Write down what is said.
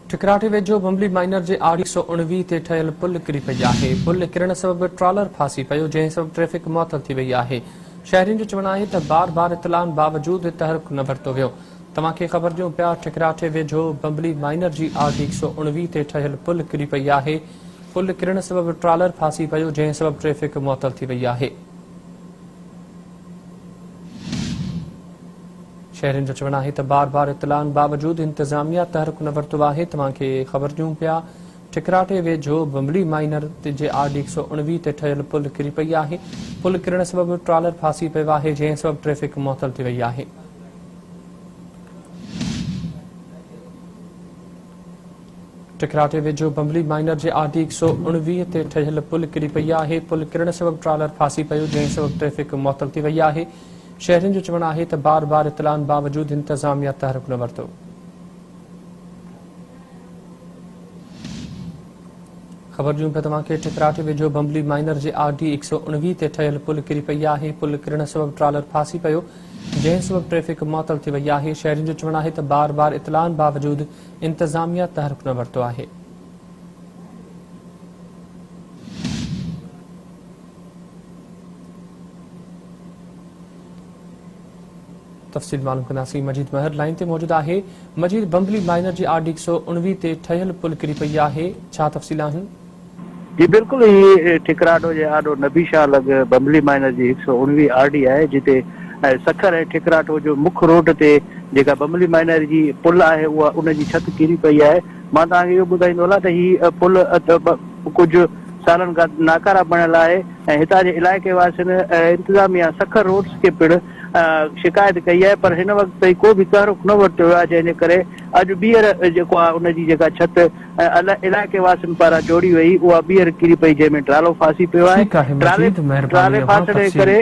ठिकराटे वेझो बम्बली माइनर जे आड़ी 119 ते ठहियल पुल किरी पई आहे। पुल किरण सबब ट्रॉलर फासी पियो, जंहिं सबब ट्रैफ़िक मुअतल थी वई आहे। शहरियुनि जो चवणु आहे त बार बार इतलाउनि बावजूद तहरुक न वरितो वियो। तव्हांखे ख़बर ॾियूं पिया, ठिकराटे वेझो बम्बली माइनर जी आड़ी 119 ते ठहियल पुल किरी पई आहे। पुल किरण सबब ट्रॉलर फासी पियो, जंहिं सबब ट्रैफ़िक मुअतल थी वई आहे। शहरियुनि जो चवणु आहे त बार बार इतलाउनि बावजूद इंतज़ामिया तहरुक न वरितो आहे। तव्हांखे ख़बर ॾियूं पिया, ठिकराटे वेझो बम्बली माइनर जे आड़ी 119 ते ठहियल पुल किरी पई आहे। पुल किरण सबब ट्रॉलर फासी पियो आहे, जंहिं सबब ट्रैफ़िक मुअतल थी वई आहे। ठिकराटे वेझो बम्बली माइनर जे आड़ी 119 ते ठहियल पुल किरी पई आहे। पुल किरण सबब ट्रॉलर फासी पियो, जंहिं सबब ट्रैफ़िक मुअतल थी वई आहे। शहरियुनि जो चवणु आहे त बार बार इतलाउनि बावजूद इंतज़ामिया तहरुक न वरितो। ख़बर ॾियूं पिया तव्हांखे, ठिकराटे वेझो बम्बली माइनर जे आड़ी 119 ते ठहियल पुल किरी पई आहे। पुल किरण सबब ट्रॉलर फासी पियो, जंहिं सबब ट्रैफ़िक मुअतल थी वई आहे। शहरियुनि जो चवणु आहे त बार बार इतलाउनि बावजूद इंतज़ामिया तहरुक न वरितो आहे। तफ़सील मालूम कंदासीं। मजीद महर लाइन ते मौजूद आहे। मजीद, बम्बली माइनर जी आड़ी 119 ते ठहियल पुल किरी पई आहे, छा तफ़सील आहिनि? जी बिल्कुल, ये ठिकराटो जे आॾो नबी शाह लॻ बम्बली माइनर जी 119 आरडी आहे, जिते सखर ऐं ठिकराटो जो मुख्य रोड ते जेका बम्बली माइनर जी पुल आहे उहा उनजी छत किरी पई आहे। मां तव्हांखे इहो ॿुधाईंदो हलां त हीअ पुल कुझु सालनि खां नाकारा बणियल आहे ऐं हितां जे इलाइक़े वासियुनि इंतिज़ामिया सखर रोड्स खे पिणु शिकायत कई आहे, पर हिन वक़्तु ताईं को बि तहरुक न वरितो वियो आहे, जंहिंजे करे अॼु ॿीहर जेको आहे उनजी जेका छत इलाइक़े वासियुनि पारां जोड़ी वई, उहा ॿीहर किरी पई, जंहिंमें ट्रालो फासी पियो आहे। ट्राले फासण जे करे